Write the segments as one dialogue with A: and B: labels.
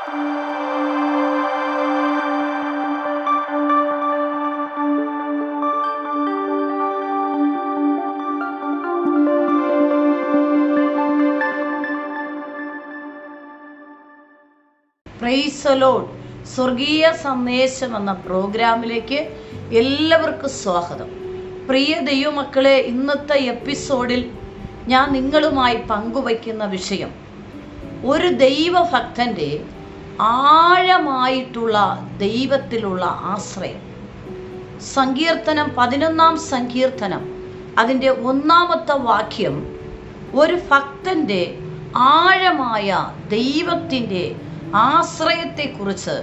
A: Praise the Lord. സ്വർഗീയ സന്ദേശം എന്ന പ്രോഗ്രാമിലേക്ക് എല്ലാവർക്കും സ്വാഗതം. പ്രിയ ദൈവമക്കളെ, ഇന്നത്തെ എപ്പിസോഡിൽ ഞാൻ നിങ്ങളുമായി പങ്കുവയ്ക്കുന്ന വിഷയം ഒരു ദൈവഭക്തൻ്റെ ആഴമായിട്ടുള്ള ദൈവത്തിലുള്ള ആശ്രയം. സങ്കീർത്തനം 11-ാം സങ്കീർത്തനം അതിൻ്റെ 1-ാമത്തെ വാക്യം ഒരു ഭക്തൻ്റെ ആഴമായ ദൈവത്തിൻ്റെ ആശ്രയത്തെക്കുറിച്ച്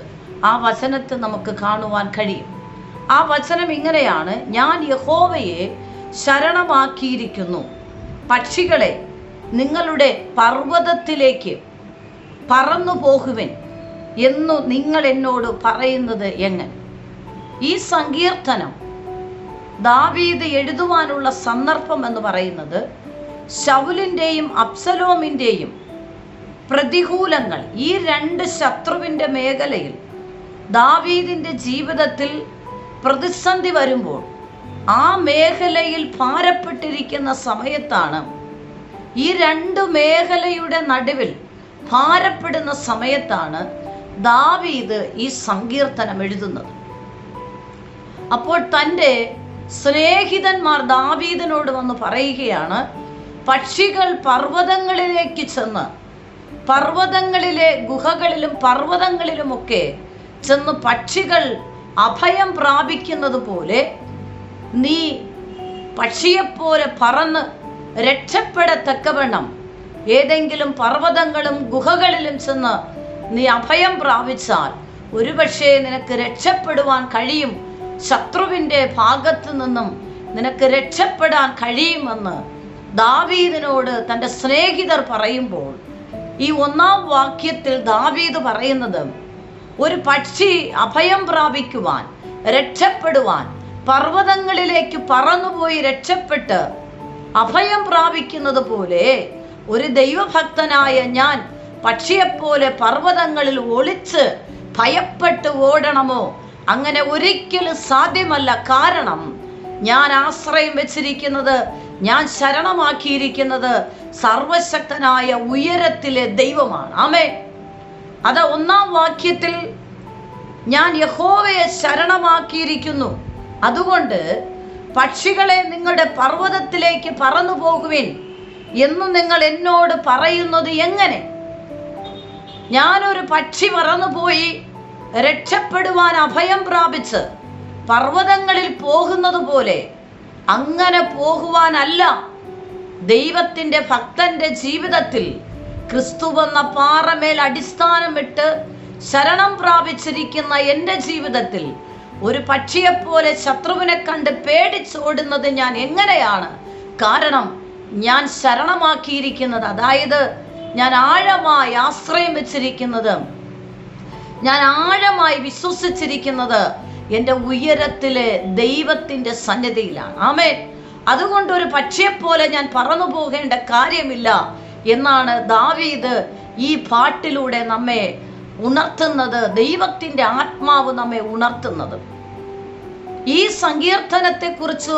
A: ആ വചനത്തെ നമുക്ക് കാണുവാൻ കഴിയും. ആ വചനം ഇങ്ങനെയാണ്: ഞാൻ യഹോവയെ ശരണമാക്കിയിരിക്കുന്നു. പക്ഷികളെ, നിങ്ങളുടെ പർവ്വതത്തിലേക്ക് പറന്നു പോകുവിൻ എന്നു നിങ്ങൾ എന്നോട് പറയുന്നത് എങ്ങനെ? ഈ സങ്കീർത്തനം ദാവീദ് എഴുതുവാനുള്ള സന്ദർഭം എന്ന് പറയുന്നത് ശൗലിൻ്റെയും അബ്സലോമിൻ്റെയും പ്രതികൂലങ്ങൾ, ഈ രണ്ട് ശത്രുവിൻ്റെ മേഖലയിൽ ദാവീദിൻ്റെ ജീവിതത്തിൽ പ്രതിസന്ധി വരുമ്പോൾ ആ മേഖലയിൽ ഭാരപ്പെട്ടിരിക്കുന്ന സമയത്താണ്, ഈ രണ്ട് മേഖലയുടെ നടുവിൽ ഭാരപ്പെടുന്ന സമയത്താണ് ദാവീദ് ഈ സങ്കീർത്തനം എഴുതുന്നത്. അപ്പോൾ തൻ്റെ സ്നേഹിതന്മാർ ദാവീദിനോട് വന്ന് പറയുകയാണ്, പക്ഷികൾ പർവ്വതങ്ങളിലേക്ക് ചെന്ന്, പർവ്വതങ്ങളിലെ ഗുഹകളിലും പർവ്വതങ്ങളിലുമൊക്കെ ചെന്ന് പക്ഷികൾ അഭയം പ്രാപിക്കുന്നത് പോലെ നീ പക്ഷിയെപ്പോലെ പറന്ന് രക്ഷപ്പെടത്തക്കവണ്ണം ഏതെങ്കിലും പർവ്വതങ്ങളും ഗുഹകളിലും ചെന്ന് നീ അഭയം പ്രാപിച്ചാൽ ഒരുപക്ഷെ നിനക്ക് രക്ഷപ്പെടുവാൻ കഴിയും, ശത്രുവിൻ്റെ ഭാഗത്തു നിന്നും നിനക്ക് രക്ഷപ്പെടാൻ കഴിയുമെന്ന് ദാവീദിനോട് തൻ്റെ സ്നേഹിതർ പറയുമ്പോൾ, ഈ 1-ാം വാക്യത്തിൽ ദാവീദ് പറയുന്നത് ഒരു പക്ഷി അഭയം പ്രാപിക്കുവാൻ, രക്ഷപ്പെടുവാൻ, പർവ്വതങ്ങളിലേക്ക് പറന്നുപോയി രക്ഷപ്പെട്ട് അഭയം പ്രാപിക്കുന്നത് പോലെ ഒരു ദൈവഭക്തനായ ഞാൻ പക്ഷിയെപ്പോലെ പർവ്വതങ്ങളിൽ ഒളിച്ച് ഭയപ്പെട്ട് ഓടണമോ? അങ്ങനെ ഒരിക്കലും സാധ്യമല്ല. കാരണം ഞാൻ ആശ്രയം വെച്ചിരിക്കുന്നത്, ഞാൻ ശരണമാക്കിയിരിക്കുന്നത് സർവശക്തനായ ഉയരത്തിലെ ദൈവമാണ്. ആമേൻ. അത് 1-ാം വാക്യത്തിൽ ഞാൻ യഹോവയെ ശരണമാക്കിയിരിക്കുന്നു, അതുകൊണ്ട് പക്ഷികളെ നിങ്ങളുടെ പർവ്വതത്തിലേക്ക് പറന്നു പോകുവിൻ എന്ന് നിങ്ങൾ എന്നോട് പറയുന്നത് എങ്ങനെ? ഞാനൊരു പക്ഷി പറന്നുപോയി രക്ഷപ്പെടുവാൻ അഭയം പ്രാപിച്ച് പർവ്വതങ്ങളിൽ പോകുന്നത് പോലെ അങ്ങനെ പോകുവാനല്ല ദൈവത്തിൻ്റെ ഭക്തന്റെ ജീവിതത്തിൽ ക്രിസ്തുവെന്ന പാറമേൽ അടിസ്ഥാനമിട്ട് ശരണം പ്രാപിച്ചിരിക്കുന്ന എൻ്റെ ജീവിതത്തിൽ ഒരു പക്ഷിയെപ്പോലെ ശത്രുവിനെ കണ്ട് പേടിച്ചോടുന്നത് ഞാൻ എങ്ങനെയാണ്? കാരണം ഞാൻ ശരണമാക്കിയിരിക്കുന്നത്, അതായത് ഞാൻ ആഴമായി ആശ്രയം വെച്ചിരിക്കുന്നത്, ഞാൻ ആഴമായി വിശ്വസിച്ചിരിക്കുന്നത് എൻ്റെ ഉയരത്തിലെ ദൈവത്തിൻ്റെ സന്നിധിയിലാണ്. ആമേൻ. അതുകൊണ്ട് ഒരു പക്ഷിയെപ്പോലെ ഞാൻ പറന്നു പോകേണ്ട കാര്യമില്ല എന്നാണ് ദാവീദ് ഈ പാട്ടിലൂടെ നമ്മെ ഉണർത്തുന്നത്, ദൈവത്തിൻ്റെ ആത്മാവ് നമ്മെ ഉണർത്തുന്നത്. ഈ സങ്കീർത്തനത്തെക്കുറിച്ച്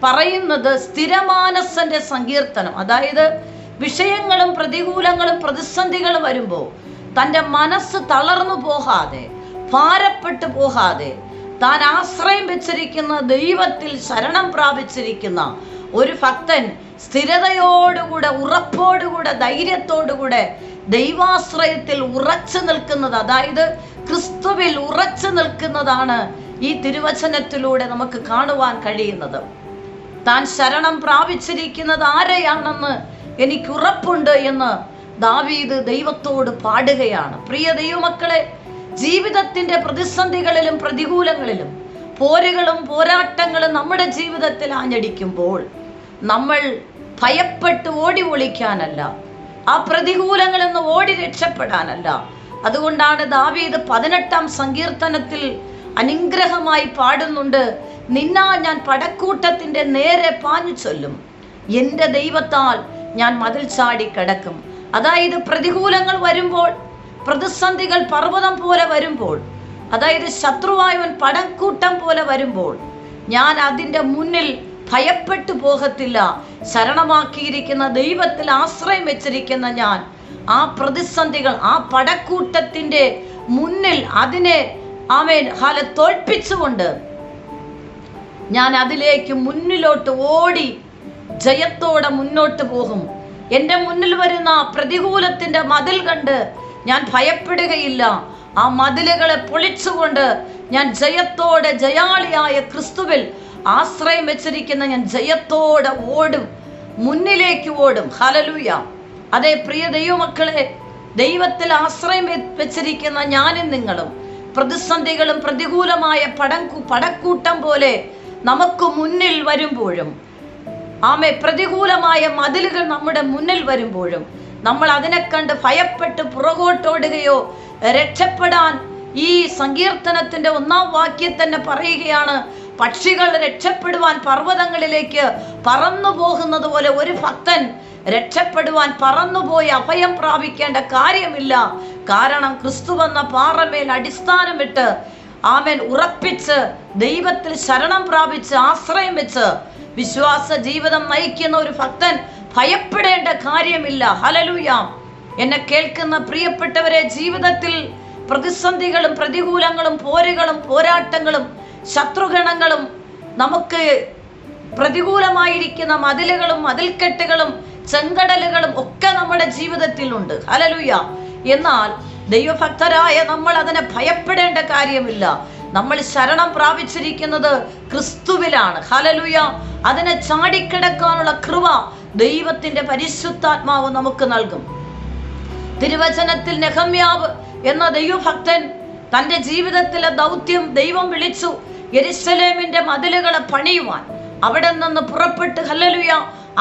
A: പറയുന്നത് സ്ഥിരമാനസന്റെ സങ്കീർത്തനം, അതായത് വിഷയങ്ങളും പ്രതികൂലങ്ങളും പ്രതിസന്ധികളും വരുമ്പോൾ തൻ്റെ മനസ്സ് തളർന്നു പോകാതെ, ഭാരപ്പെട്ടു പോകാതെ, താൻ ആശ്രയം വെച്ചിരിക്കുന്ന ദൈവത്തിൽ ശരണം പ്രാപിച്ചിരിക്കുന്ന ഒരു ഭക്തൻ സ്ഥിരതയോടുകൂടെ, ഉറപ്പോടുകൂടെ, ധൈര്യത്തോടുകൂടെ ദൈവാശ്രയത്തിൽ ഉറച്ചു നിൽക്കുന്നത്, അതായത് ക്രിസ്തുവിൽ ഉറച്ചു നിൽക്കുന്നതാണ് ഈ തിരുവചനത്തിലൂടെ നമുക്ക് കാണുവാൻ കഴിയുന്നത്. താൻ ശരണം പ്രാപിച്ചിരിക്കുന്നത് ആരെയാണെന്ന് എനിക്ക് ഉറപ്പുണ്ട് എന്ന് ദാവീദ് ദൈവത്തോട് പാടുകയാണ്. പ്രിയ ദൈവമക്കളെ, ജീവിതത്തിൻ്റെ പ്രതിസന്ധികളിലും പ്രതികൂലങ്ങളിലും പോരുകളും പോരാട്ടങ്ങളും നമ്മുടെ ജീവിതത്തിൽ ആഞ്ഞടിക്കുമ്പോൾ നമ്മൾ ഭയപ്പെട്ട് ഓടി ഒളിക്കാനല്ല, ആ പ്രതികൂലങ്ങളിൽ നിന്ന് ഓടി രക്ഷപ്പെടാനല്ല. അതുകൊണ്ടാണ് ദാവീദ് 18-ാം സങ്കീർത്തനത്തിൽ അനുഗ്രഹമായി പാടുന്നുണ്ട്: നിന്നാൽ ഞാൻ പടക്കൂട്ടത്തിൻ്റെ നേരെ പാഞ്ഞു ചൊല്ലും, എൻ്റെ ദൈവത്താൽ ഞാൻ മതിൽ ചാടി കിടക്കും. അതായത് പ്രതികൂലങ്ങൾ വരുമ്പോൾ, പ്രതിസന്ധികൾ പർവ്വതം പോലെ വരുമ്പോൾ, അതായത് ശത്രുവായവൻ പടക്കൂട്ടം പോലെ വരുമ്പോൾ, ഞാൻ അതിൻ്റെ മുന്നിൽ ഭയപ്പെട്ടു പോകത്തില്ല. ശരണമാക്കിയിരിക്കുന്ന ദൈവത്തിൽ ആശ്രയം വെച്ചിരിക്കുന്ന ഞാൻ ആ പ്രതിസന്ധികൾ, ആ പടക്കൂട്ടത്തിൻ്റെ മുന്നിൽ അതിനെ തോൽപ്പിച്ചുകൊണ്ട് ഞാൻ അതിലേക്ക് മുന്നിലോട്ട് ഓടി ജയത്തോടെ മുന്നോട്ട് പോകും. എൻ്റെ മുന്നിൽ വരുന്ന പ്രതികൂലത്തിൻ്റെ മതിൽ കണ്ട് ഞാൻ ഭയപ്പെടുകയില്ല. ആ മതിലുകളെ പൊളിച്ചുകൊണ്ട് ഞാൻ ജയത്തോടെ, ജയാളിയായ ക്രിസ്തുവിൽ ആശ്രയം വെച്ചിരിക്കുന്ന ഞാൻ ജയത്തോടെ ഓടും, മുന്നിലേക്ക് ഓടും. ഹല്ലേലൂയ. അതേ പ്രിയ ദൈവമക്കളെ, ദൈവത്തിൽ ആശ്രയം വെച്ചിരിക്കുന്ന ഞാനും നിങ്ങളും പ്രതിസന്ധികളും പ്രതികൂലമായ പടക്കൂട്ടം പോലെ നമുക്ക് മുന്നിൽ വരുമ്പോഴും, പ്രതികൂലമായ മതിലുകൾ നമ്മുടെ മുന്നിൽ വരുമ്പോഴും നമ്മൾ അതിനെ കണ്ട് ഭയപ്പെട്ട് പുറകോട്ടോടുകയോ, രക്ഷപ്പെടാൻ ഈ സങ്കീർത്തനത്തിന്റെ 1-ാം വാക്യം തന്നെ പറയുകയാണ്, പക്ഷികൾ രക്ഷപ്പെടുവാൻ പർവ്വതങ്ങളിലേക്ക് പറന്നു പോകുന്നത് പോലെ ഒരു ഭക്തൻ രക്ഷപ്പെടുവാൻ പറന്നുപോയി അഭയം പ്രാപിക്കേണ്ട കാര്യമില്ല. കാരണം ക്രിസ്തു വന്ന പാറമേൽ അടിസ്ഥാനമിട്ട് ഉറപ്പിച്ച് ദൈവത്തിൽ ശരണം പ്രാപിച്ച് ആശ്രയം വെച്ച് വിശ്വാസ ജീവിതം നയിക്കുന്ന ഒരു ഭക്തൻ ഭയപ്പെടേണ്ട കാര്യമില്ല. ഹല്ലേലൂയ. എന്നെ കേൾക്കുന്ന പ്രിയപ്പെട്ടവരെ, ജീവിതത്തിൽ പ്രതിസന്ധികളും പ്രതികൂലങ്ങളും പോരുകളും പോരാട്ടങ്ങളും ശത്രുഗണങ്ങളും നമുക്ക് പ്രതികൂലമായിരിക്കുന്ന മതിലുകളും മതിൽക്കെട്ടുകളും ചെങ്കടലുകളും ഒക്കെ നമ്മുടെ ജീവിതത്തിലുണ്ട്. ഹല്ലേലൂയ. എന്നാൽ ദൈവഭക്തരായ നമ്മൾ അതിനെ ഭയപ്പെടേണ്ട കാര്യമില്ല. നമ്മൾ ശരണം പ്രാപിച്ചിരിക്കുന്നത് ക്രിസ്തുവിലാണ്. ഹല്ലേലൂയ. അതിനെ ചാടിക്കിടക്കാനുള്ള കൃപ ദൈവത്തിന്റെ പരിശുദ്ധാത്മാവ് നമുക്ക് നൽകും. തിരുവചനത്തിൽ നെഹമ്യാവ് എന്ന ദൈവഭക്തൻ തൻ്റെ ജീവിതത്തിലെ ദൗത്യം ദൈവം വിളിച്ചു. യെരുശലേമിന്റെ മതിലുകളെ പണിയുവാൻ അവിടെ നിന്ന് പുറപ്പെട്ട്, ഹല്ലേലൂയ,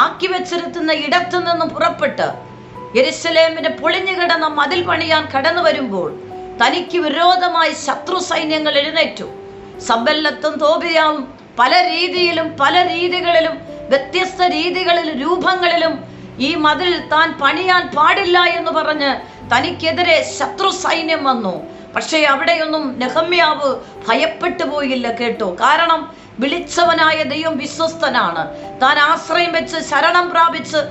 A: ആക്കി വെച്ചിരുത്തുന്ന ഇടത്തു നിന്ന് പുറപ്പെട്ട് യെരുശലേമിന്റെ പൊളിഞ്ഞു കിടന്ന മതിൽ പണിയാൻ കടന്നു വരുമ്പോൾ തനിക്ക് വിരോധമായി ശത്രു സൈന്യങ്ങൾ എഴുന്നേറ്റു. സമ്പല്ലത്തും തോബിയാവും പല രീതികളിലും വ്യത്യസ്ത രീതികളിലും രൂപങ്ങളിലും ഈ മതിൽ താൻ പണിയാൻ പാടില്ല എന്ന് പറഞ്ഞ് തനിക്കെതിരെ ശത്രു സൈന്യം വന്നു. പക്ഷേ അവിടെയൊന്നും നെഹമ്യാവ് ഭയപ്പെട്ടു പോയില്ല. കേട്ടോ, കാരണം വിളിച്ചവനായ ദൈവം വിശ്വസ്തനാണ്. താൻ ആശ്രയം വെച്ച് ശരണം പ്രാപിച്ച്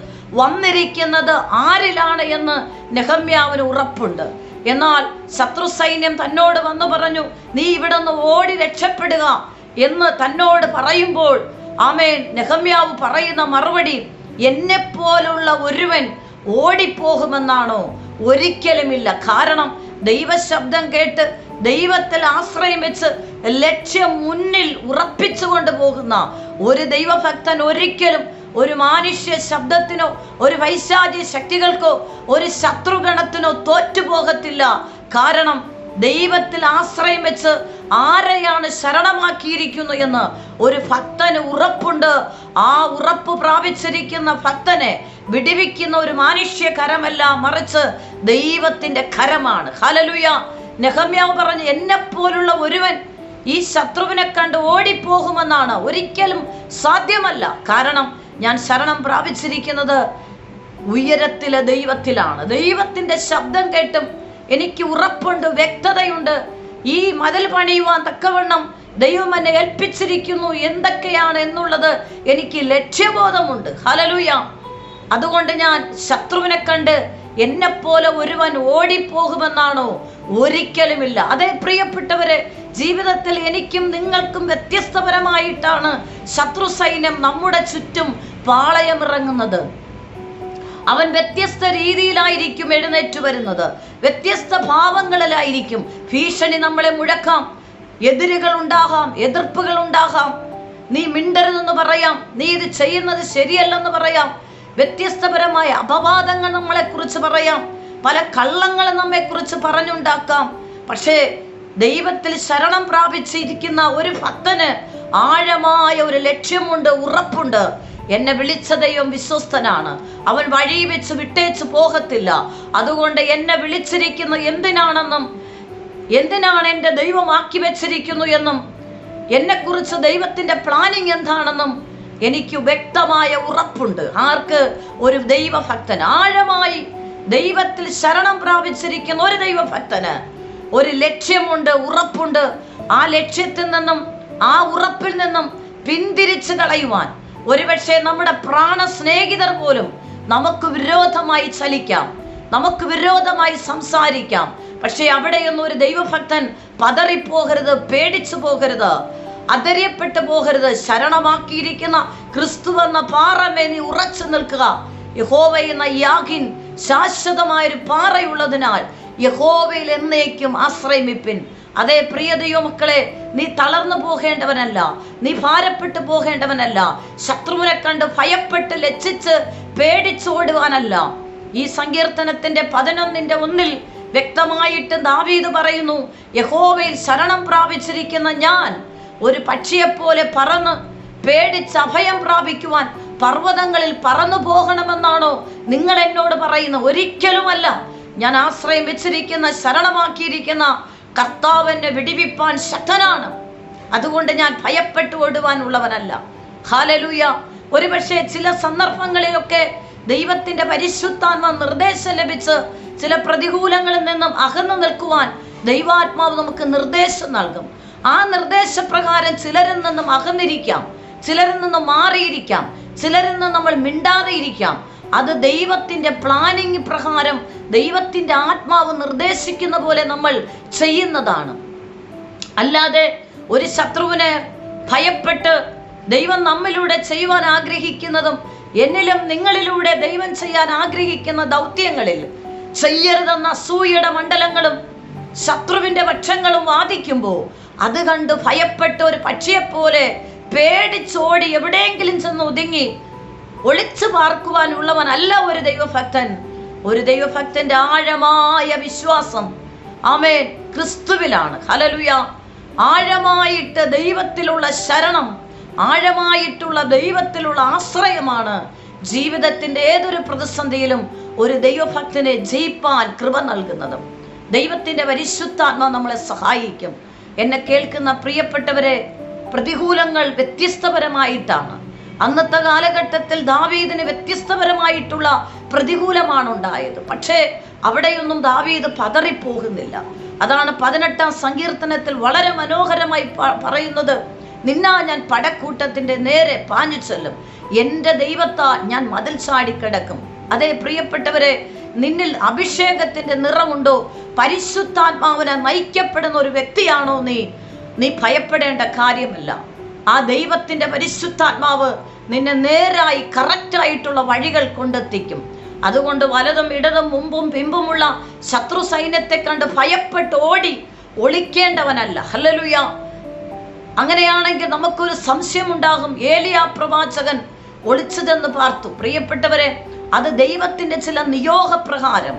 A: വന്നിരിക്കുന്നത് ആരിലാണ് എന്ന് നെഹമ്യാവിന് ഉറപ്പുണ്ട്. എന്നാൽ ശത്രു സൈന്യം തന്നോട് വന്നു പറഞ്ഞു, നീ ഇവിടെ നിന്ന് ഓടി രക്ഷപ്പെടുക എന്ന് തന്നോട് പറയുമ്പോൾ നെഹമ്യാവ് പറയുന്ന മറുപടി, എന്നെ പോലുള്ള ഒരുവൻ ഓടിപ്പോകുമെന്നാണോ? ഒരിക്കലുമില്ല. കാരണം ദൈവശബ്ദം കേട്ട് ദൈവത്തിൽ ആശ്രയം വെച്ച് ലക്ഷ്യം മുന്നിൽ ഉറപ്പിച്ചുകൊണ്ട് പോകുന്ന ഒരു ദൈവഭക്തൻ ഒരിക്കലും ഒരു മാനുഷ്യ ശബ്ദത്തിനോ ഒരു പൈശാചിക ശക്തികൾക്കോ ഒരു ശത്രുഗണത്തിനോ തോറ്റുപോകത്തില്ല. കാരണം ദൈവത്തിൽ ആശ്രയം വെച്ച് ആരെയാണ് ശരണമാക്കിയിരിക്കുന്നു എന്ന് ഒരു ഭക്തന് ഉറപ്പുണ്ട്. ആ ഉറപ്പ് പ്രാപിച്ചിരിക്കുന്ന ഭക്തനെ വിടുവിക്കുന്ന ഒരു മാനുഷ്യ കരമല്ല, മറിച്ച് ദൈവത്തിന്റെ കരമാണ്. ഹല്ലേലൂയ. നെഹമ്യാവ് പറഞ്ഞു, എന്നെ പോലുള്ള ഒരുവൻ ഈ ശത്രുവിനെ കണ്ട് ഓടിപ്പോകുമെന്നാണ്. ഒരിക്കലും സാധ്യമല്ല. കാരണം ഞാൻ ശരണം പ്രാപിച്ചിരിക്കുന്നത് ഉയരത്തിലെ ദൈവത്തിലാണ്. ദൈവത്തിന്റെ ശബ്ദം കേട്ടും എനിക്ക് ഉറപ്പുണ്ട്, വ്യക്തതയുണ്ട്. ഈ മതിൽ പണിയുവാൻ തക്കവണ്ണം ദൈവം എന്നെ ഏൽപ്പിച്ചിരിക്കുന്നു എന്തൊക്കെയാണ് എന്നുള്ളത് എനിക്ക് ലക്ഷ്യബോധമുണ്ട്. ഹല്ലേലൂയ. അതുകൊണ്ട് ഞാൻ ശത്രുവിനെ കണ്ട് എന്നെ പോലെ ഒരുവൻ ഓടിപ്പോകുമെന്നാണോ? ഒരിക്കലുമില്ല. അതേ പ്രിയപ്പെട്ടവരെ, ജീവിതത്തിൽ എനിക്കും നിങ്ങൾക്കും വ്യത്യസ്തപരമായിട്ടാണ് ശത്രു സൈന്യം നമ്മുടെ ചുറ്റും പാളയമിറങ്ങുന്നത്. അവൻ വ്യത്യസ്ത രീതിയിലായിരിക്കും എഴുന്നേറ്റ് വരുന്നത്, വ്യത്യസ്ത ഭാവങ്ങളിലായിരിക്കും. ഭീഷണി നമ്മളെ മുഴക്കാം, എതിരുകൾ ഉണ്ടാകാം, എതിർപ്പുകൾ ഉണ്ടാകാം. നീ മിണ്ടരുതെന്ന് പറയാം, നീ ഇത് ചെയ്യുന്നത് ശരിയല്ലെന്ന് പറയാം. വ്യത്യസ്തപരമായ അപവാദങ്ങൾ നമ്മളെ കുറിച്ച് പറയാം, പല കള്ളങ്ങൾ നമ്മെ കുറിച്ച് പറഞ്ഞുണ്ടാക്കാം. പക്ഷേ ദൈവത്തിൽ ശരണം പ്രാപിച്ചിരിക്കുന്ന ഒരു ഭക്തന് ആഴമായ ഒരു ലക്ഷ്യമുണ്ട്, ഉറപ്പുണ്ട്. എന്നെ വിളിച്ച ദൈവം വിശ്വസ്തനാണ്. അവൻ വഴി വെച്ച് വിട്ടേച്ച് പോകത്തില്ല. അതുകൊണ്ട് എന്നെ വിളിച്ചിരിക്കുന്ന എന്തിനാണ് എൻ്റെ ദൈവം ആക്കി വെച്ചിരിക്കുന്നു എന്നും എന്നെക്കുറിച്ച് ദൈവത്തിന്റെ പ്ലാനിങ് എന്താണെന്നും എനിക്ക് വ്യക്തമായ ഉറപ്പുണ്ട്. ആർക്ക്? ഒരു ദൈവഭക്തൻ. ആഴമായി ദൈവത്തിൽ ശരണം പ്രാപിച്ചിരിക്കുന്ന ഒരു ദൈവഭക്തന് ഒരു ലക്ഷ്യമുണ്ട്, ഉറപ്പുണ്ട്. ആ ലക്ഷ്യത്തിൽ നിന്നും ആ ഉറപ്പിൽ നിന്നും പിന്തിരിച്ചു കളയുവാൻ ഒരുപക്ഷെ നമ്മുടെ പ്രാണ സ്നേഹിതർ പോലും നമുക്ക് വിരോധമായി ചലിക്കാം, നമുക്ക് വിരോധമായി സംസാരിക്കാം. പക്ഷെ അവിടെയൊന്നും ഒരു ദൈവഭക്തൻ പതറിപ്പോകരുത്, പേടിച്ചു പോകരുത്, അധൈര്യപ്പെട്ടു പോകരുത്. ശരണമാക്കിയിരിക്കുന്ന ക്രിസ്തു എന്ന പാറമേ നീ ഉറച്ചു നിൽക്കുക. യഹോവ എന്ന യാഗിൻ ശാശ്വതമായൊരു പാറയുള്ളതിനാൽ യഹോവയിൽ എന്നേക്കും ആശ്രയിപ്പിൻ. അതേ പ്രിയ ദൈവമക്കളെ, നീ തളർന്നു പോകേണ്ടവനല്ല, നീ ഭാരപ്പെട്ടു പോകേണ്ടവനല്ല, ശത്രുവിനെ കണ്ട് ഭയപ്പെട്ട് ലജ്ജിച്ച് പേടിച്ചോടുവാനല്ല. ഈ സങ്കീർത്തനത്തിന്റെ 11:1 വ്യക്തമായിട്ട് ദാവീദ് പറയുന്നു, യഹോവയിൽ ശരണം പ്രാപിച്ചിരിക്കുന്ന ഞാൻ ഒരു പക്ഷിയെപ്പോലെ പറന്ന് പേടിച്ച് അഭയം പ്രാപിക്കുവാൻ പർവ്വതങ്ങളിൽ പറന്നു പോകണമെന്നാണോ നിങ്ങൾ എന്നോട് പറയുന്നത്? ഒരിക്കലുമല്ല. ഞാൻ ആശ്രയം വെച്ചിരിക്കുന്ന, ശരണമാക്കിയിരിക്കുന്ന കർത്താവിനെ വിടിവിപ്പാൻ ശക്തനാണ്. അതുകൊണ്ട് ഞാൻ ഭയപ്പെട്ടു ഓടുവാനുള്ളവനല്ല. ഹല്ലേലൂയ. ഒരുപക്ഷെ ചില സന്ദർഭങ്ങളിലൊക്കെ ദൈവത്തിന്റെ പരിശുദ്ധാത്മ നിർദ്ദേശം ലഭിച്ച് ചില പ്രതികൂലങ്ങളിൽ നിന്നും അകന്നു നിൽക്കുവാൻ ദൈവാത്മാവ് നമുക്ക് നിർദ്ദേശം നൽകും. ആ നിർദ്ദേശപ്രകാരം ചിലരിൽ നിന്നും അകന്നിരിക്കാം, ചിലരിൽ നിന്നും മാറിയിരിക്കാം, ചിലരിൽ നിന്ന് നമ്മൾ മിണ്ടാതെ ഇരിക്കാം. അത് ദൈവത്തിന്റെ പ്ലാനിങ് പ്രകാരം ദൈവത്തിന്റെ ആത്മാവ് നിർദ്ദേശിക്കുന്ന പോലെ നമ്മൾ ചെയ്യുന്നതാണ്. അല്ലാതെ ഒരു ശത്രുവിനെ ഭയപ്പെട്ട് ദൈവം നമ്മിലൂടെ ചെയ്യുവാൻ ആഗ്രഹിക്കുന്നതും എന്നിലും നിങ്ങളിലൂടെ ദൈവം ചെയ്യാൻ ആഗ്രഹിക്കുന്ന ദൗത്യങ്ങളിൽ ചെയ്യരുതെന്ന അസൂയയുടെ മണ്ഡലങ്ങളും ശത്രുവിന്റെ പക്ഷങ്ങളും വാദിക്കുമ്പോൾ അത് കണ്ട് ഭയപ്പെട്ട ഒരു പക്ഷിയെപ്പോലെ പേടിച്ചോടി എവിടെയെങ്കിലും ചെന്ന് ഒതുങ്ങി ഒളിച്ചു പാർക്കുവാനുള്ളവനല്ല ഒരു ദൈവഭക്തൻ. ഒരു ദൈവഭക്തന്റെ ആഴമായ വിശ്വാസം ആമേൻ ക്രിസ്തുവിലാണ്. ഹല്ലേലൂയ. ആഴമായിട്ട് ദൈവത്തിലുള്ള ശരണം, ആഴമായിട്ടുള്ള ദൈവത്തിലുള്ള ആശ്രയമാണ് ജീവിതത്തിന്റെ ഏതൊരു പ്രതിസന്ധിയിലും ഒരു ദൈവഭക്തനെ ജയിപ്പാൻ കൃപ നൽകുന്നത്. ദൈവത്തിന്റെ പരിശുദ്ധാത്മാവ് നമ്മളെ സഹായിക്കും. എന്നെ കേൾക്കുന്ന പ്രിയപ്പെട്ടവരെ, പ്രതികൂലങ്ങൾ വ്യത്യസ്തപരമായിട്ടാണ്. അന്നത്തെ കാലഘട്ടത്തിൽ ദാവീദിന് വ്യത്യസ്തപരമായിട്ടുള്ള പ്രതികൂലമാണ് ഉണ്ടായത്. പക്ഷേ അവിടെയൊന്നും ദാവീദ് പതറിപ്പോകുന്നില്ല. അതാണ് 18-ാം സങ്കീർത്തനത്തിൽ വളരെ മനോഹരമായി പറയുന്നത്, നിന്നാ ഞാൻ പടക്കൂട്ടത്തിന്റെ നേരെ പാഞ്ഞു ചെല്ലും, എൻ്റെ ദൈവത്താൽ ഞാൻ മതിൽ ചാടിക്കിടക്കും. അതേ പ്രിയപ്പെട്ടവരെ, നിന്നിൽ അഭിഷേകത്തിന്റെ നിറമുണ്ടോ? പരിശുദ്ധാത്മാവിനെ നയിക്കപ്പെടുന്ന ഒരു വ്യക്തിയാണോ നീ ഭയപ്പെടേണ്ട കാര്യമില്ല. ആ ദൈവത്തിന്റെ പരിശുദ്ധാത്മാവ് നിന്നെ നേരായി കറക്റ്റായിട്ടുള്ള വഴികൾ കൊണ്ടെത്തിക്കും. അതുകൊണ്ട് വലതും ഇടതും മുമ്പും പിമ്പുമുള്ള ശത്രു സൈന്യത്തെ കണ്ട് ഭയപ്പെട്ട് ഓടി ഒളിക്കേണ്ടവനല്ല. ഹല്ലേലൂയ. അങ്ങനെയാണെങ്കിൽ നമുക്കൊരു സംശയം ഉണ്ടാകും, ഏലിയാ പ്രവാചകൻ ഒളിച്ചതെന്ന് പാർത്തു. പ്രിയപ്പെട്ടവരെ, അത് ദൈവത്തിന്റെ ചില നിയോഗപ്രകാരം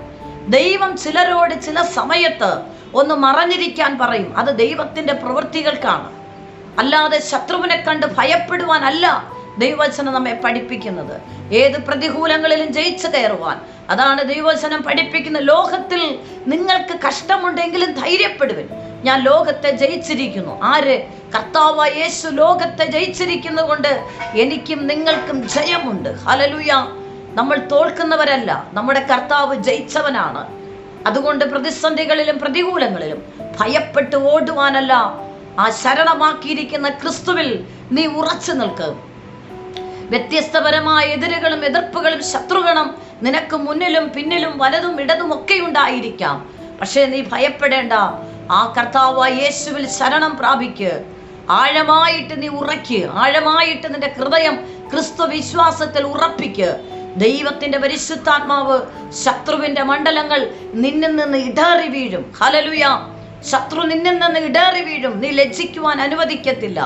A: ദൈവം ചിലരോട് ചില സമയത്ത് ഒന്ന് മറഞ്ഞിരിക്കാൻ പറയും. അത് ദൈവത്തിന്റെ പ്രവൃത്തികൾക്കാണ്. അല്ലാതെ ശത്രുവിനെ കണ്ട് ഭയപ്പെടുവാനല്ല ദൈവവചനം നമ്മെ പഠിപ്പിക്കുന്നത്. ഏത് പ്രതികൂലങ്ങളിലും ജയിച്ചു കയറുവാൻ. അതാണ് ദൈവവചനം പഠിപ്പിക്കുന്നത്. ലോകത്തിൽ നിങ്ങൾക്ക് കഷ്ടമുണ്ടെങ്കിലും ധൈര്യപ്പെടുവിൻ, ഞാൻ ലോകത്തെ ജയിച്ചിരിക്കുന്നു. ആര്? കർത്താവായ യേശു ലോകത്തെ ജയിച്ചിരിക്കുന്നത് കൊണ്ട് എനിക്കും നിങ്ങൾക്കും ജയമുണ്ട്. ഹല്ലേലൂയ. നമ്മൾ തോൽക്കുന്നവരല്ല, നമ്മുടെ കർത്താവ് ജയിച്ചവനാണ്. അതുകൊണ്ട് പ്രതിസന്ധികളിലും പ്രതികൂലങ്ങളിലും ഭയപ്പെട്ട് ഓടുവാനല്ല, ആ ശരണമാക്കിയിരിക്കുന്ന ക്രിസ്തുവിൽ നീ ഉറച്ചു നിൽക്കുക. വ്യത്യസ്തപരമായ എതിരുകളും എതിർപ്പുകളും ശത്രുഗണം നിനക്ക് മുന്നിലും പിന്നിലും വലതും ഇടതും ഒക്കെ ഉണ്ടായിരിക്കാം. പക്ഷേ നീ ഭയപ്പെടേണ്ട. ആ കർത്താവായ യേശുവിൽ ശരണം പ്രാപിക്ക്. ആഴമായിട്ട് നീ ഉറയ്ക്ക്. ആഴമായിട്ട് നിന്റെ ഹൃദയം ക്രിസ്തു വിശ്വാസത്തിൽ ഉറപ്പിക്ക്. ദൈവത്തിന്റെ പരിശുദ്ധാത്മാവ് ശത്രുവിന്റെ മണ്ഡലങ്ങൾ നിന്നിൽ നിന്ന് ഇടറി വീഴും. ഹല്ലേലൂയ. ശത്രു നിന്നിൽ നിന്ന് ഇടറി വീഴും. നീ ലജ്ജിക്കുവാൻ അനുവദിക്കത്തില്ല.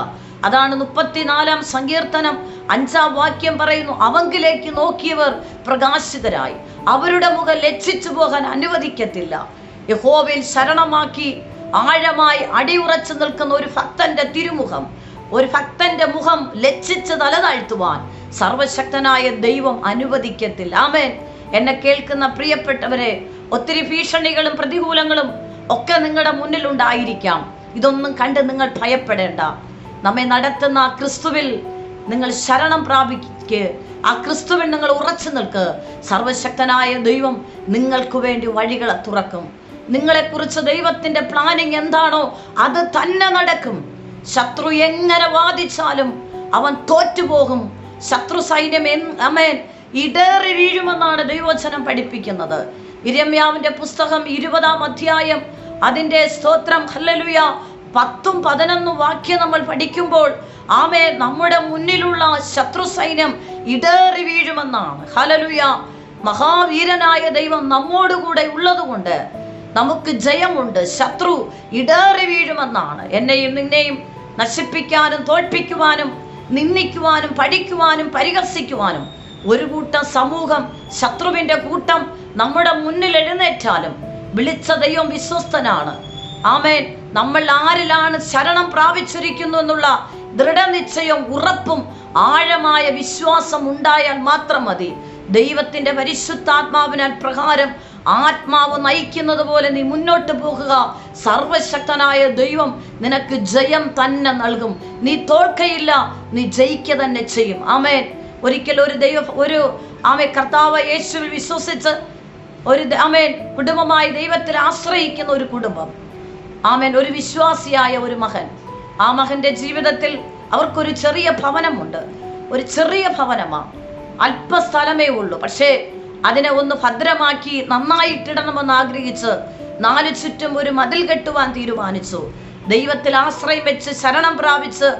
A: അതാണ് 34-ാം സങ്കീർത്തനം 5-ാം വാക്യം പറയുന്നു, അവങ്കിലേക്ക് നോക്കിയവർ പ്രകാശിതരായി, അവരുടെ മുഖം ലജ്ജിച്ചു പോകാൻ അനുവദിക്കത്തില്ല. യഹോവയിൽ ശരണമാക്കി ആഴമായി അടിയുറച്ചു നിൽക്കുന്ന ഒരു ഭക്തന്റെ തിരുമുഖം, ഒരു ഭക്തന്റെ മുഖം ലജ്ജിച്ച് തലതാഴ്ത്തുവാൻ സർവശക്തനായ ദൈവം അനുവദിക്കത്തില്ല. ആമേൻ. എന്നെ കേൾക്കുന്ന പ്രിയപ്പെട്ടവരെ, ഒത്തിരി ഭീഷണികളും പ്രതികൂലങ്ങളും ഒക്കെ നിങ്ങളുടെ മുന്നിലുണ്ടായിരിക്കാം. ഇതൊന്നും കണ്ട് നിങ്ങൾ ഭയപ്പെടേണ്ട. നമ്മെ നടത്തുന്ന ആ ക്രിസ്തുവിൽ നിങ്ങൾ ശരണം പ്രാപിക്കുക. ആ ക്രിസ്തുവിൽ നിങ്ങൾ ഉറച്ചു നിൽക്കുക. സർവശക്തനായ ദൈവം നിങ്ങൾക്ക് വേണ്ടി വഴികളെ തുറക്കും. നിങ്ങളെക്കുറിച്ച് ദൈവത്തിന്റെ പ്ലാനിങ് എന്താണോ അത് തന്നെ നടക്കും. ശത്രു എങ്ങനെ വാദിച്ചാലും അവൻ തോറ്റുപോകും. ശത്രു സൈന്യം ഇടേറി വീഴുമെന്നാണ് ദൈവവചനം പഠിപ്പിക്കുന്നത്. യിരെമ്യാവിന്റെ പുസ്തകം 20-ാം അധ്യായം അതിന്റെ സ്തോത്രം ഹല്ലേലൂയ 10-11 വാക്യം നമ്മൾ പഠിക്കുമ്പോൾ നമ്മുടെ മുന്നിലുള്ള ശത്രു സൈന്യം ഇടേറി വീഴുമെന്നാണ്. ഹല്ലേലൂയ. മഹാവീരനായ ദൈവം നമ്മോടുകൂടെ ഉള്ളതുകൊണ്ട് നമുക്ക് ജയമുണ്ട്. ശത്രു ഇടേറി വീഴുമെന്നാണ്. എന്നെയും നിന്നെയും നശിപ്പിക്കാനും തോൽപ്പിക്കുവാനും നിന്ദിക്കുവാനും പഠിക്കുവാനും പരിഹസിക്കുവാനും ഒരു കൂട്ടം സമൂഹം, ശത്രുവിന്റെ കൂട്ടം നമ്മുടെ മുന്നിൽ എഴുന്നേറ്റാലും വിളിച്ച ദൈവം വിശ്വസ്തനാണ്. ആമേൻ. നമ്മൾ ആരിലാണ് ശരണം പ്രാപിച്ചിരിക്കുന്നു എന്നുള്ള ദൃഢനിശ്ചയം, ഉറപ്പും ആഴമായ വിശ്വാസം ഉണ്ടായാൽ മാത്രം മതി. ദൈവത്തിന്റെ പരിശുദ്ധാത്മാവിനാൽ പ്രകാരം ആത്മാവ് നയിക്കുന്നത് പോലെ നീ മുന്നോട്ട് പോകുക. സർവശക്തനായ ദൈവം നിനക്ക് ജയം തന്നെ നൽകും. നീ തോൽക്കയില്ല, നീ ജയിക്കുക തന്നെ ചെയ്യും. ആമേൻ. ഒരിക്കൽ ഒരു കർത്താവ് യേശുവിൽ വിശ്വസിച്ച് കുടുംബമായി ദൈവത്തിൽ ആശ്രയിക്കുന്ന ഒരു കുടുംബം, ഒരു വിശ്വാസിയായ ഒരു മകൻ. ആ മകന്റെ ജീവിതത്തിൽ അവർക്കൊരു ചെറിയ ഭവനമുണ്ട്. ഒരു ചെറിയ ഭവനമാണ്, അല്പസ്ഥലമേ ഉള്ളൂ. പക്ഷേ അതിനെ ഒന്ന് ഭദ്രമാക്കി നന്നായിട്ടിടണമെന്ന് ആഗ്രഹിച്ച് 4 ചുറ്റും ഒരു മതിൽ കെട്ടുവാൻ തീരുമാനിച്ചു. ദൈവത്തിൽ ആശ്രയം വെച്ച് ശരണം പ്രാപിച്ച്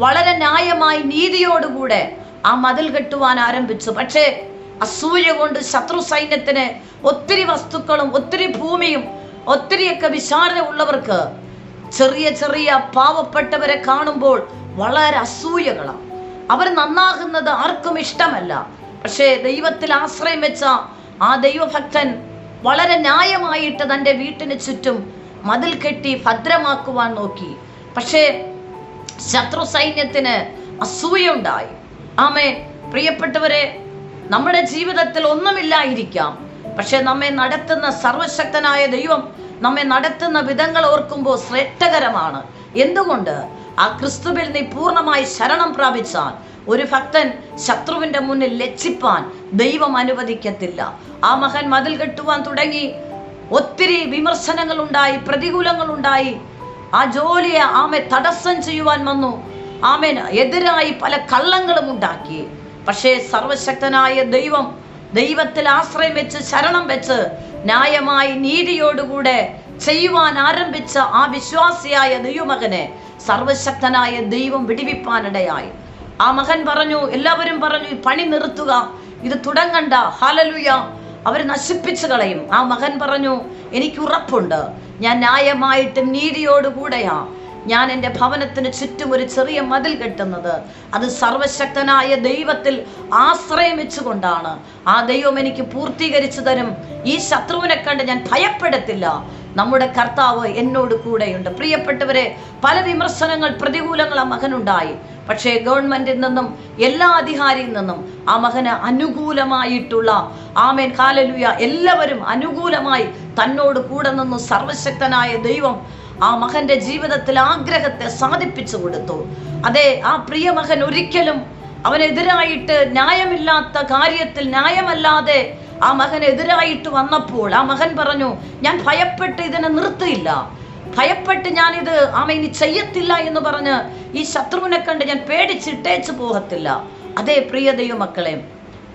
A: വളരെ ന്യായമായി നീതിയോടുകൂടെ ആ മതിൽ കെട്ടുവാൻ ആരംഭിച്ചു. പക്ഷേ അസൂയ കൊണ്ട് ശത്രു സൈന്യത്തിന് ഒത്തിരി വസ്തുക്കളും ഒത്തിരി ഭൂമിയും ഒത്തിരിയൊക്കെ വിശാലത ഉള്ളവർക്ക് ചെറിയ ചെറിയ പാവപ്പെട്ടവരെ കാണുമ്പോൾ വളരെ അസൂയകളാണ്. അവർ നന്നാകുന്നത് ആർക്കും ഇഷ്ടമല്ല. പക്ഷേ ദൈവത്തിൽ ആശ്രയം വെച്ച ആ ദൈവഭക്തൻ വളരെ ന്യായമായിട്ട് തൻ്റെ വീട്ടിന് ചുറ്റും മതിൽ കെട്ടി ഭദ്രമാക്കുവാൻ നോക്കി. പക്ഷേ ശത്രു സൈന്യത്തിന് അസൂയുണ്ടായി. പ്രിയപ്പെട്ടവരെ, നമ്മുടെ ജീവിതത്തിൽ ഒന്നുമില്ലായിരിക്കാം, പക്ഷെ നമ്മെ നടത്തുന്ന സർവശക്തനായ ദൈവം നമ്മെ നടത്തുന്ന വിധങ്ങൾ ഓർക്കുമ്പോൾ ശ്രേഷ്ഠകരമാണ്. എന്തുകൊണ്ട്? ആ ക്രിസ്തുവിൽ നീ പൂർണ്ണമായി ശരണം പ്രാപിച്ചാൽ ഒരു ഭക്തൻ ശത്രുവിന്റെ മുന്നിൽ ലജ്ജിപ്പാൻ ദൈവം അനുവദിക്കത്തില്ല. ആ മകൻ മതിൽ കെട്ടുവാൻ തുടങ്ങി. ഒത്തിരി വിമർശനങ്ങൾ ഉണ്ടായി, പ്രതികൂലങ്ങൾ ഉണ്ടായി. ആ ജോലിയെ തടസ്സം ചെയ്യുവാൻ വന്നു. എതിരായി പല കള്ളങ്ങളും ഉണ്ടാക്കി. പക്ഷേ സർവശക്തനായ ദൈവം ദൈവത്തിൽ ആശ്രയം വെച്ച് ശരണം വെച്ച് ന്യായമായി നീതിയോടുകൂടെ ചെയ്യുവാൻ ആരംഭിച്ച ആ വിശ്വാസിയായ ദൈവമകനെ സർവശക്തനായ ദൈവം വിടിവിപ്പാനിടയായി. ആ മകൻ പറഞ്ഞു, എല്ലാവരും പറഞ്ഞു, ഈ പണി നിർത്തുക, ഇത് തുടങ്ങണ്ട, ഹല്ലേലൂയ, അവർ നശിപ്പിച്ചു കളയും. ആ മകൻ പറഞ്ഞു, എനിക്ക് ഉറപ്പുണ്ട്, ഞാൻ ന്യായമായിട്ടും നീതിയോടുകൂടെയാ ഞാൻ എൻ്റെ ഭവനത്തിന് ചുറ്റും ഒരു ചെറിയ മതിൽ കെട്ടുന്നത്. അത് സർവശക്തനായ ദൈവത്തിൽ ആശ്രയം വെച്ചുകൊണ്ടാണ്. ആ ദൈവം എനിക്ക് പൂർത്തീകരിച്ചു തരും. ഈ ശത്രുവിനെ കണ്ട് ഞാൻ ഭയപ്പെടത്തില്ല. നമ്മുടെ കർത്താവ് എന്നോട് കൂടെയുണ്ട്. പ്രിയപ്പെട്ടവരെ, പല വിമർശനങ്ങൾ, പ്രതികൂലങ്ങൾ ആ മകനുണ്ടായി. പക്ഷേ ഗവൺമെന്റിൽ നിന്നും എല്ലാ അധികാരിയിൽ നിന്നും ആ മകന് അനുകൂലമായിട്ടുള്ള ഹല്ലേലൂയ, എല്ലാവരും അനുകൂലമായി തന്നോട് കൂടെ നിന്നു. സർവശക്തനായ ദൈവം ആ മകന്റെ ജീവിതത്തിൽ ആഗ്രഹത്തെ സാധിപ്പിച്ചു കൊടുത്തു. അതെ, ആ പ്രിയ മകൻ ഒരിക്കലും അവനെതിരായിട്ട് ന്യായമില്ലാത്ത കാര്യത്തിൽ ന്യായമല്ലാതെ ആ മകനെതിരായിട്ട് വന്നപ്പോൾ ആ മകൻ പറഞ്ഞു, ഞാൻ ഭയപ്പെട്ട് ഇതിനെ നിർത്തിയില്ല, ഭയപ്പെട്ട് ഞാനിത് ഇനി ചെയ്യത്തില്ല എന്ന് പറഞ്ഞ് ഈ ശത്രുവിനെ കണ്ട് ഞാൻ പേടിച്ചിട്ടേച്ചു പോകത്തില്ല. അതേ പ്രിയ ദൈവമക്കളെ,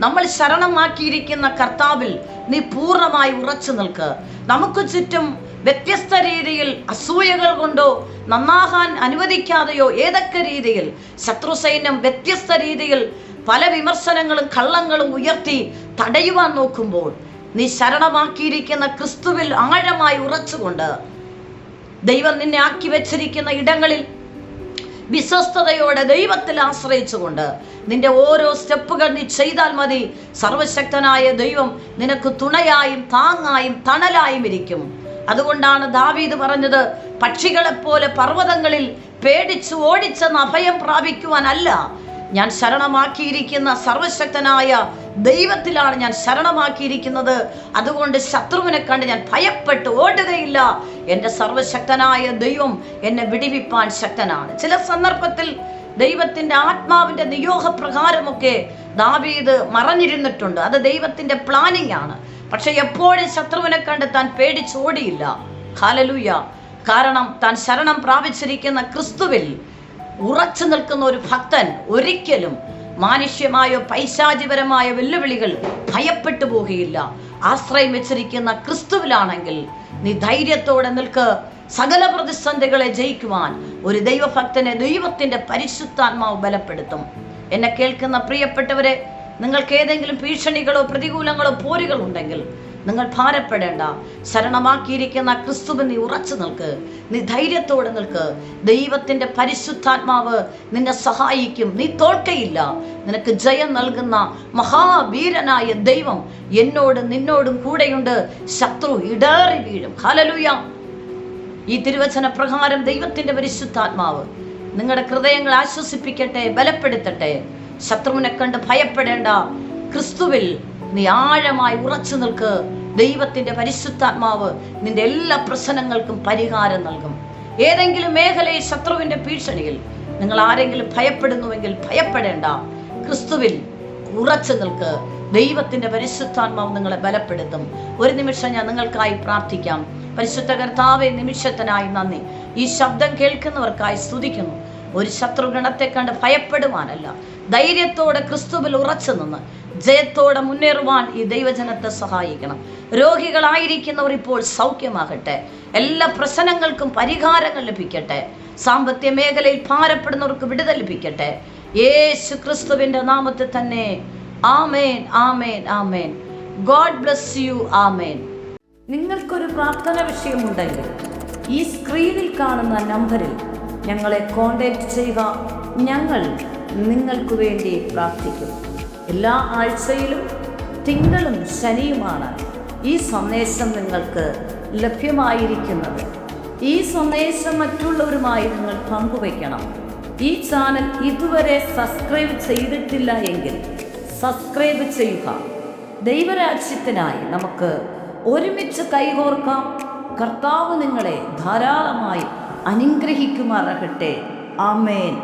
A: നമ്മൾ ശരണമാക്കിയിരിക്കുന്ന കർത്താവിൽ നീ പൂർണ്ണമായി ഉറച്ചു നിൽക്ക്. നമുക്ക് ചുറ്റും വ്യത്യസ്ത രീതിയിൽ അസൂയകൾ കൊണ്ടോ നന്നാകാൻ അനുവദിക്കാതെയോ ഏതൊക്കെ രീതിയിൽ ശത്രു സൈന്യം വ്യത്യസ്ത രീതിയിൽ പല വിമർശനങ്ങളും കള്ളങ്ങളും ഉയർത്തി തടയുവാൻ നോക്കുമ്പോൾ നീ ശരണമാക്കിയിരിക്കുന്ന ക്രിസ്തുവിൽ ആഴമായി ഉറച്ചുകൊണ്ട് ദൈവം നിന്നെ ആക്കി വെച്ചിരിക്കുന്ന ഇടങ്ങളിൽ വിശ്വസ്തയോടെ ദൈവത്തിൽ ആശ്രയിച്ചുകൊണ്ട് നിന്റെ ഓരോ സ്റ്റെപ്പുകൾ നീ ചെയ്താൽ മതി. സർവശക്തനായ ദൈവം നിനക്ക് തുണയായും താങ്ങായും തണലായും ഇരിക്കും. അതുകൊണ്ടാണ് ദാവീദ് പറഞ്ഞത്, പക്ഷികളെപ്പോലെ പർവ്വതങ്ങളിൽ പേടിച്ചു ഓടിച്ചെന്ന് അഭയം പ്രാപിക്കുവാനല്ല, ഞാൻ ശരണമാക്കിയിരിക്കുന്ന സർവശക്തനായ ദൈവത്തിലാണ് ഞാൻ ശരണമാക്കിയിരിക്കുന്നത്. അതുകൊണ്ട് ശത്രുവിനെ കണ്ട് ഞാൻ ഭയപ്പെട്ട് ഓടുകയില്ല. എൻ്റെ സർവശക്തനായ ദൈവം എന്നെ വിടിവിപ്പാൻ ശക്തനാണ്. ചില സന്ദർഭത്തിൽ ദൈവത്തിൻ്റെ ആത്മാവിൻ്റെ നിയോഗപ്രകാരമൊക്കെ ദാവീദ് മറഞ്ഞിരുന്നിട്ടുണ്ട്. അത് ദൈവത്തിൻ്റെ പ്ലാനിങ് ആണ്. പക്ഷെ എപ്പോഴും ശത്രുവിനെ കണ്ട് താൻ പേടിച്ചോടിയില്ല. ഹല്ലേലൂയ. കാരണം താൻ ശരണം പ്രാപിച്ചിരിക്കുന്ന ക്രിസ്തുവിൽ ഉറച്ചു നിൽക്കുന്ന ഒരു ഭക്തൻ ഒരിക്കലും മാനുഷ്യമായോ പൈശാചിപരമായ വെല്ലുവിളികൾ ഭയപ്പെട്ടു പോകുകയില്ല. ആശ്രയം വെച്ചിരിക്കുന്ന ക്രിസ്തുവിലാണെങ്കിൽ നീ ധൈര്യത്തോടെ നിൽക്ക്. സകല പ്രതിസന്ധികളെ ജയിക്കുവാൻ ഒരു ദൈവഭക്തനെ ദൈവത്തിന്റെ പരിശുദ്ധാത്മാവ് ബലപ്പെടുത്തും. എന്നെ കേൾക്കുന്ന പ്രിയപ്പെട്ടവരെ, നിങ്ങൾക്ക് ഏതെങ്കിലും ഭീഷണികളോ പ്രതികൂലങ്ങളോ പോരുകൾ ഉണ്ടെങ്കിൽ നിങ്ങൾ ഭാരപ്പെടേണ്ട. ശരണമാക്കിയിരിക്കുന്ന ക്രിസ്തുവിൽ നീ ഉറച്ചു നിൽക്ക്. നീ ധൈര്യത്തോടെ നിൽക്ക്. ദൈവത്തിന്റെ പരിശുദ്ധാത്മാവ് നിന്നെ സഹായിക്കും. നീ തോൽക്കയില്ല. നിനക്ക് ജയം നൽകുന്ന മഹാവീരനായ ദൈവം എന്നോടും നിന്നോടും കൂടെയുണ്ട്. ശത്രു ഇടറി വീഴും. ഹല്ലേലൂയ. ഈ തിരുവചന പ്രകാരം ദൈവത്തിന്റെ പരിശുദ്ധാത്മാവ് നിങ്ങളുടെ ഹൃദയങ്ങൾ ആശ്വസിപ്പിക്കട്ടെ, ബലപ്പെടുത്തട്ടെ. ശത്രുവിനെ കണ്ട് ഭയപ്പെടേണ്ട. ക്രിസ്തുവിൽ നീ ആഴമായി ഉറച്ചു നിൽക്ക്. ദൈവത്തിന്റെ പരിശുദ്ധാത്മാവ് നിന്റെ എല്ലാ പ്രശ്നങ്ങൾക്കും പരിഹാരം നൽകും. ഏതെങ്കിലും മേഖലയിൽ ശത്രുവിന്റെ ഭീഷണിയിൽ നിങ്ങൾ ആരെങ്കിലും ഭയപ്പെടുന്നുവെങ്കിൽ ഭയപ്പെടേണ്ട. ക്രിസ്തുവിൽ ഉറച്ചു നിൽക്ക്. ദൈവത്തിന്റെ പരിശുദ്ധാത്മാവ് നിങ്ങളെ ബലപ്പെടുത്തും. ഒരു നിമിഷം ഞാൻ നിങ്ങൾക്കായി പ്രാർത്ഥിക്കാം. പരിശുദ്ധ കർത്താവേ, നിമിഷത്തിനായി നന്ദി. ഈ ശബ്ദം കേൾക്കുന്നവർക്കായി സ്തുതിക്കുന്നു. ഒരു ശത്രുഗണത്തെ കണ്ട് ഭയപ്പെടുവാനല്ല, ധൈര്യത്തോടെ ക്രിസ്തുവിൽ ഉറച്ചു നിന്ന് ജയത്തോടെ മുന്നേറുവാൻ ഈ ദൈവജനത്തെ സഹായിക്കണം. രോഗികളായിരിക്കുന്നവർ ഇപ്പോൾ സൗഖ്യമാകട്ടെ. എല്ലാ പ്രശ്നങ്ങൾക്കും പരിഹാരങ്ങൾ ലഭിക്കട്ടെ. സാമ്പത്തിക മേഖലയിൽ ഭാരപ്പെടുന്നവർക്ക് വിടുതൽ ലഭിക്കട്ടെ. യേശു ക്രിസ്തുവിന്റെ നാമത്തിൽ തന്നെ. ആമേൻ, ആമേൻ, ആമേൻ. God bless you. ആമേൻ. നിങ്ങൾക്കൊരു പ്രാർത്ഥന വിഷയമുണ്ടെങ്കിൽ ഈ സ്ക്രീനിൽ കാണുന്ന നമ്പറിൽ ഞങ്ങളെ കോൺടാക്റ്റ് ചെയ്യുക. ഞങ്ങൾ നിങ്ങൾക്ക് വേണ്ടി പ്രാർത്ഥിക്കും. എല്ലാ ആഴ്ചയിലും തിങ്കളും ശനിയുമാണ് ഈ സന്ദേശം നിങ്ങൾക്ക് ലഭ്യമായിരിക്കുന്നത്. ഈ സന്ദേശം മറ്റുള്ളവരുമായി നിങ്ങൾ പങ്കുവയ്ക്കണം. ഈ ചാനൽ ഇതുവരെ സബ്സ്ക്രൈബ് ചെയ്തിട്ടില്ല എങ്കിൽ സബ്സ്ക്രൈബ് ചെയ്യുക. ദൈവരാജ്യത്തിനായി നമുക്ക് ഒരുമിച്ച് കൈകോർക്കാം. കർത്താവ് നിങ്ങളെ ധാരാളമായി അനുഗ്രഹിക്കുമാറാകട്ടെ. ആമേൻ.